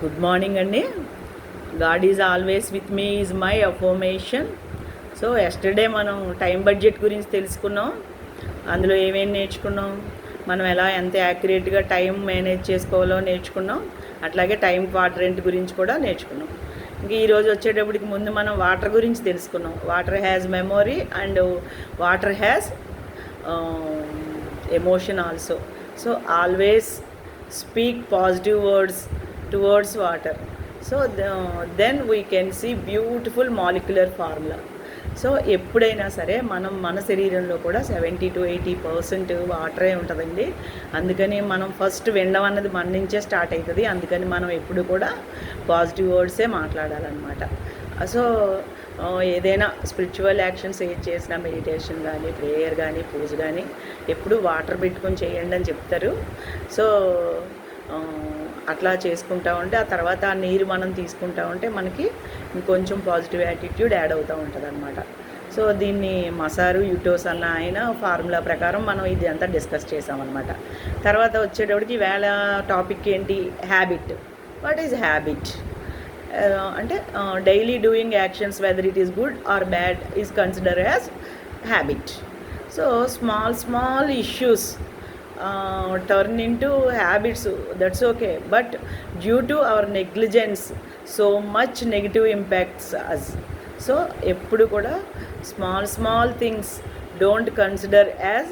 Good morning అండి. God is always with me is my affirmation. So yesterday మనం time budget గురించి తెలుసుకున్నాం. అందులో ఏమేమి నేర్చుకున్నాం, మనం ఎంత యాక్యురేట్గా టైం మేనేజ్ చేసుకోవాలో నేర్చుకున్నాం. అట్లాగే టైం క్వాడ్రెంట్ గురించి కూడా నేర్చుకున్నాం. ఇంక ఈరోజు వచ్చేటప్పటికి ముందు మనం వాటర్ గురించి తెలుసుకున్నాం. Water has memory and water has emotion also. So always speak positive words towards water. So then we can see beautiful molecular formula. So ఎప్పుడైనా సరే మన శరీరంలో కూడా 70-80% వాటరే ఉంటుందండి. అందుకని మనం ఫస్ట్ వినడం అన్నది మన నుంచే స్టార్ట్ అవుతుంది. అందుకని మనం ఎప్పుడు కూడా పాజిటివ్ వర్డ్సే మాట్లాడాలన్నమాట. సో ఏదైనా స్పిరిచువల్ యాక్షన్స్ ఏది చేసినా, మెడిటేషన్ కానీ, ప్రేయర్ కానీ, పూజ కానీ ఎప్పుడు వాటర్ పెట్టుకొని చేయండి అని చెప్తారు. సో అట్లా చేసుకుంటా ఉంటే ఆ తర్వాత ఆ నీరు మనం తీసుకుంటా ఉంటే మనకి ఇంకొంచెం పాజిటివ్ యాటిట్యూడ్ యాడ్ అవుతూ ఉంటుంది అనమాట. సో దీన్ని మసారు యూటోస్ అన్న ఆయన ఫార్ములా ప్రకారం మనం ఇది అంతా డిస్కస్ చేసామన్నమాట. తర్వాత వచ్చేటప్పటికి వేళ టాపిక్ ఏంటి, హ్యాబిట్. వాట్ ఈజ్ హ్యాబిట్ అంటే daily doing actions whether it is good or bad is consider as habit. So small issues turn into habits, that's okay, but due to our negligence so much negative impacts us. So eppudu kuda small things don't consider as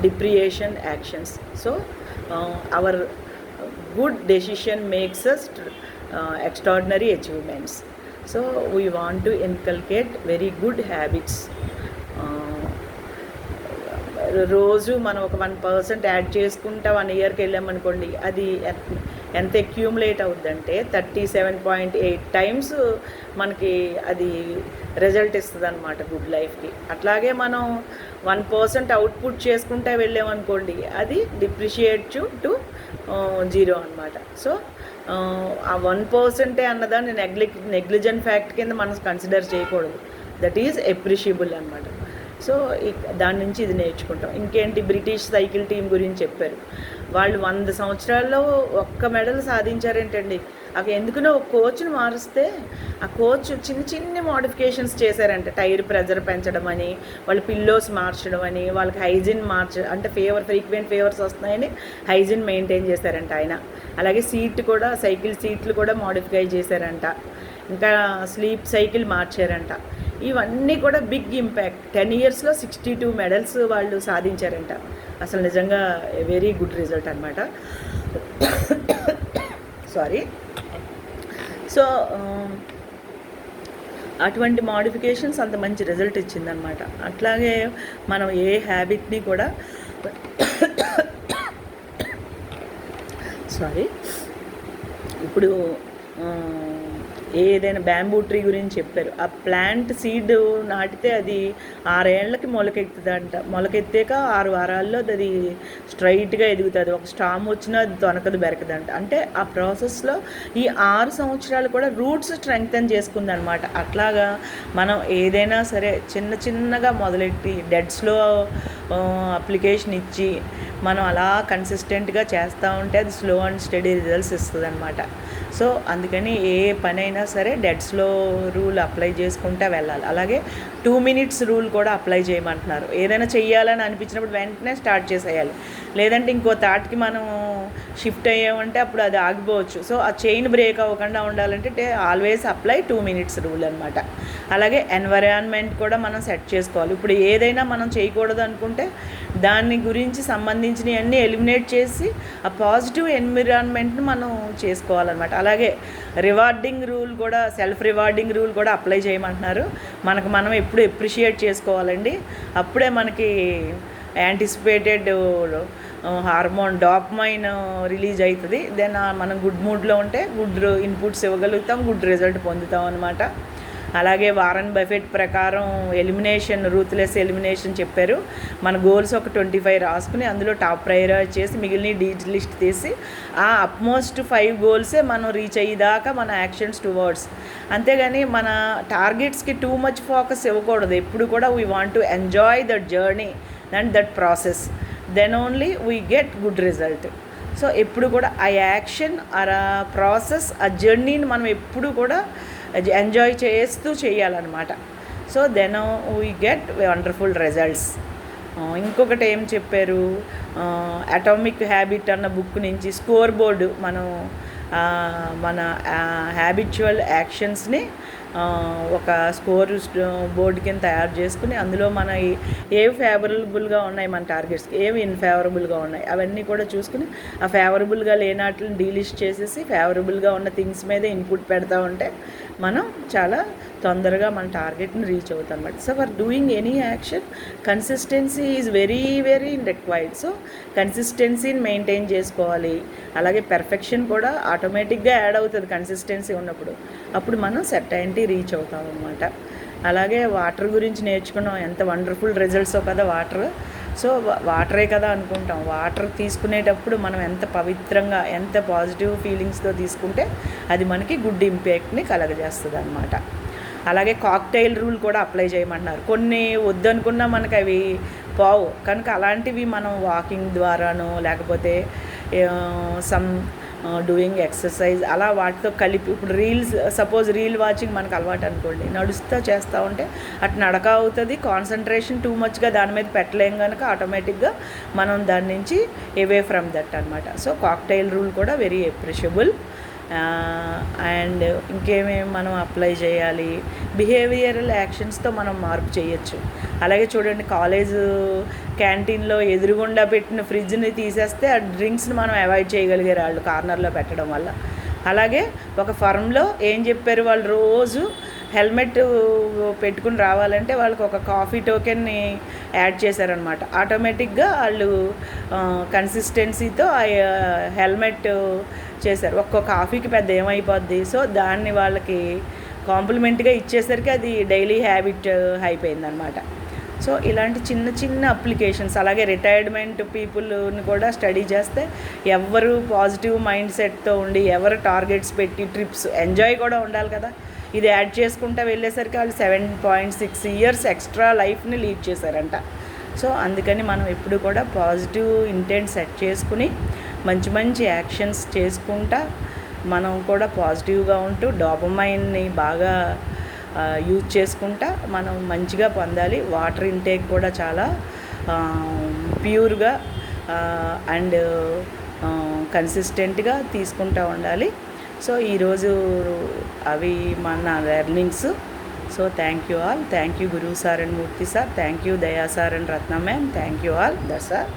deprivation actions. So our good decision makes us extraordinary achievements. So we want to inculcate very good habits. రోజు మనం ఒక 1% add చేసుకుంటా 1 ఇయర్కి వెళ్ళామనుకోండి, అది ఎంత accumulate అవుద్దంటే 37.8 times మనకి అది రిజల్ట్ ఇస్తుంది అనమాట గుడ్ లైఫ్కి. అట్లాగే మనం 1% అవుట్పుట్ చేసుకుంటా వెళ్ళామనుకోండి, అది డిప్రిషియేట్ టు 0 అనమాట. సో ఆ 1% అన్నదాన్ని నెగ్లిజెంట్ ఫ్యాక్ట్ కింద మనం కన్సిడర్ చేయకూడదు. దట్ ఈజ్ ఎప్రిషియబుల్ అనమాట. సో దాని నుంచి ఇది నేర్చుకుంటాం. ఇంకేంటి, బ్రిటిష్ సైకిల్ టీం గురించి చెప్పారు. వాళ్ళు 100 సంవత్సరాల్లో ఒక్క మెడల్ సాధించారేంటండి. అక్కడ ఎందుకునో ఒక కోచ్ని మారిస్తే ఆ కోచ్ చిన్న మోడిఫికేషన్స్ చేశారంట. టైర్ ప్రెజర్ పెంచడం అని, వాళ్ళ పిల్లోస్ మార్చడం అని, వాళ్ళకి హైజీన్ అంటే ఫ్రీక్వెంట్ ఫీవర్స్ వస్తున్నాయని హైజీన్ మెయింటైన్ చేశారంట ఆయన. అలాగే సైకిల్ సీట్లు కూడా మోడిఫై చేశారంట. ఇంకా స్లీప్ సైకిల్ మార్చారంట. ఇవన్నీ కూడా బిగ్ ఇంపాక్ట్. 10 ఇయర్స్లో 62 మెడల్స్ వాళ్ళు సాధించారంట. అసలు నిజంగా వెరీ గుడ్ రిజల్ట్ అనమాట. సారీ. సో అటువంటి మోడిఫికేషన్స్ అంత మంచి రిజల్ట్ ఇచ్చిందనమాట. అట్లాగే మనం ఏ హ్యాబిట్ని కూడా ఇప్పుడు ఏదైనా బ్యాంబూ ట్రీ గురించి చెప్పారు. ఆ ప్లాంట్ సీడ్ నాటితే అది 6 ఏళ్ళకి మొలకెత్తుదంట. మొలకెత్తాక 6 వారాల్లో అది స్ట్రైట్గా ఎదుగుతుంది. ఒక స్టామ్ వచ్చినా అది తొనకదు, బెరకదంట. అంటే ఆ ప్రాసెస్లో ఈ 6 సంవత్సరాలు కూడా రూట్స్ స్ట్రెంగ్తన్ చేసుకుందనమాట. అట్లాగా మనం ఏదైనా సరే చిన్నగా మొదలెట్టి డెడ్స్లో అప్లికేషన్ ఇచ్చి మనం అలా కన్సిస్టెంట్గా చేస్తూ ఉంటే అది స్లో అండ్ స్టడీ రిజల్ట్స్ ఇస్తుంది అనమాట. సో అందుకని ఏ పనైనా సరే డెడ్స్లో రూల్ అప్లై చేసుకుంటూ వెళ్ళాలి. అలాగే 2 minutes రూల్ కూడా అప్లై చేయమంటున్నారు. ఏదైనా చెయ్యాలని అనిపించినప్పుడు వెంటనే స్టార్ట్ చేసేయాలి. లేదంటే ఇంకో థాట్కి మనం షిఫ్ట్ అయ్యామంటే అప్పుడు అది ఆగిపోవచ్చు. సో ఆ చైన్ బ్రేక్ అవ్వకుండా ఉండాలంటే ఆల్వేస్ అప్లై 2 minutes రూల్ అనమాట. అలాగే ఎన్వైరాన్మెంట్ కూడా మనం సెట్ చేసుకోవాలి. ఇప్పుడు ఏదైనా మనం చేయకూడదు అనుకుంటే దాని గురించి సంబంధించినవన్నీ ఎలిమినేట్ చేసి ఆ పాజిటివ్ ఎన్విరాన్మెంట్ని మనం చేసుకోవాలన్నమాట. అలాగే రివార్డింగ్ రూల్ కూడా, సెల్ఫ్ రివార్డింగ్ రూల్ కూడా అప్లై చేయమంటున్నారు. మనం ఎప్పుడు ఎప్రిషియేట్ చేసుకోవాలండి. అప్పుడే మనకి యాంటిసిపేటెడ్ హార్మోన్ డాపమైన్ రిలీజ్ అవుతుంది. దెన్ మనం గుడ్ మూడ్లో ఉంటే గుడ్ ఇన్పుట్స్ ఇవ్వగలుగుతాం, గుడ్ రిజల్ట్ పొందుతాం అనమాట. అలాగే వారన్ బఫెట్ ప్రకారం రూత్లెస్ ఎలిమినేషన్ చెప్పారు. మన గోల్స్ ఒక 25 రాసుకుని అందులో టాప్ ప్రయారిటీ చేసి మిగిలిన లిస్ట్ తీసి ఆ అప్మోస్ట్ 5 గోల్సే మనం రీచ్ అయ్యేదాకా మన యాక్షన్స్ టువర్డ్స్. అంతేగాని మన టార్గెట్స్కి టూ మచ్ ఫోకస్ ఇవ్వకూడదు. ఎప్పుడు కూడా we want to enjoy that journey and that process. Then only we get good result. So ఎప్పుడు కూడా ఆ యాక్షన్ ఆ ప్రాసెస్ ఆ జర్నీని మనం ఎప్పుడు కూడా ఎంజాయ్ చేస్తూ చేయాలన్నమాట. So then we get wonderful results. ఇంకొకటి ఏం చెప్పారు, అటామిక్ హ్యాబిట్ అన్న బుక్ నుంచి స్కోర్ బోర్డు మనం మన హ్యాబిచువల్ యాక్షన్స్ని ఒక స్కోర్ బోర్డు కింద తయారు చేసుకుని అందులో మన ఏవి ఫేవరబుల్గా ఉన్నాయి మన టార్గెట్స్కి, ఏవి ఇన్ఫేవరబుల్గా ఉన్నాయి అవన్నీ కూడా చూసుకుని ఆ ఫేవరబుల్గా లేనట్లని డీలిస్ట్ చేసేసి ఫేవరబుల్గా ఉన్న థింగ్స్ మీదే ఇన్పుట్ పెడతా ఉంటే మనం చాలా తొందరగా మన టార్గెట్ని రీచ్ అవుతాం అనమాట. So for doing any action consistency is very very required. So కన్సిస్టెన్సీని మెయింటైన్ చేసుకోవాలి. అలాగే పెర్ఫెక్షన్ కూడా ఆటోమేటిక్గా యాడ్ అవుతుంది కన్సిస్టెన్సీ ఉన్నప్పుడు. అప్పుడు మనం సెర్టైనిటీ రీచ్ అవుతాం అనమాట. అలాగే వాటర్ గురించి నేర్చుకున్నాం, ఎంత వండర్ఫుల్ రిజల్ట్సో కదా వాటర్. సో వాటరే కదా అనుకుంటాం, వాటర్ తీసుకునేటప్పుడు మనం ఎంత పవిత్రంగా ఎంత పాజిటివ్ ఫీలింగ్స్తో తీసుకుంటే అది మనకి గుడ్ ఇంపాక్ట్ని కలగజేస్తుంది అనమాట. అలాగే కాక్టైల్ రూల్ కూడా అప్లై చేయమంటున్నారు. కొన్ని వద్దనుకున్నా మనకు అవి పోవు కనుక అలాంటివి మనం వాకింగ్ ద్వారానో లేకపోతే సమ్ డూయింగ్ ఎక్సర్సైజ్ అలా వాటితో కలిపి, ఇప్పుడు సపోజ్ రీల్ వాచింగ్ మనకు అలవాటు అనుకోండి, నడుస్తూ చేస్తూ ఉంటే అటు నడక అవుతుంది, కాన్సన్ట్రేషన్ టూ మచ్గా దాని మీద పెట్టలేం కనుక ఆటోమేటిక్గా మనం దాని నుంచి అవే ఫ్రమ్ దట్ అనమాట. సో కాక్టైల్ రూల్ కూడా వెరీ అప్రిషియబుల్. అండ్ ఇంకేమేమి మనం అప్లై చేయాలి, బిహేవియరల్ యాక్షన్స్తో మనం మార్పు చేయొచ్చు. అలాగే చూడండి, కాలేజ్ క్యాంటీన్లో ఎదురుగుండా పెట్టిన ఫ్రిడ్జ్ని తీసేస్తే ఆ డ్రింక్స్ని మనం అవాయిడ్ చేయగలిగారు వాళ్ళు కార్నర్లో పెట్టడం వల్ల. అలాగే ఒక ఫర్మ్లో ఏం చెప్పారు, వాళ్ళు రోజు హెల్మెట్ పెట్టుకుని రావాలంటే వాళ్ళకి ఒక కాఫీ టోకెన్ని యాడ్ చేశారనమాట. ఆటోమేటిక్గా వాళ్ళు కన్సిస్టెన్సీతో ఆ హెల్మెట్ చేశారు. ఒక్కో కాఫీకి పెద్ద ఏమైపోద్ది. సో దాన్ని వాళ్ళకి కాంప్లిమెంట్గా ఇచ్చేసరికి అది డైలీ హ్యాబిట్ అయిపోయిందనమాట. సో ఇలాంటి చిన్న చిన్న అప్లికేషన్స్, అలాగే రిటైర్మెంట్ పీపుల్ని కూడా స్టడీ చేస్తే ఎవరు పాజిటివ్ మైండ్ సెట్తో ఉండి ఎవరు టార్గెట్స్ పెట్టి ట్రిప్స్ ఎంజాయ్ కూడా ఉండాలి కదా, ఇది యాడ్ చేసుకుంటూ వెళ్ళేసరికి వాళ్ళు 7.6 ఇయర్స్ ఎక్స్ట్రా లైఫ్ని లీడ్ చేశారంట. సో అందుకని మనం ఎప్పుడు కూడా పాజిటివ్ ఇంటెంట్ సెట్ చేసుకుని మంచి మంచి యాక్షన్స్ చేసుకుంటా మనం కూడా పాజిటివ్గా ఉంటూ డోపమైన్ని బాగా యూజ్ చేసుకుంటా మనం మంచిగా పొందాలి. వాటర్ ఇంటేక్ కూడా చాలా ప్యూర్గా అండ్ కన్సిస్టెంట్గా తీసుకుంటూ ఉండాలి. సో ఈరోజు అవి మన learnings. So thank you all. Thank you Guru sir and Murthy sir. Thank you Daya sir and Ratna ma'am. Thank you all. That's all.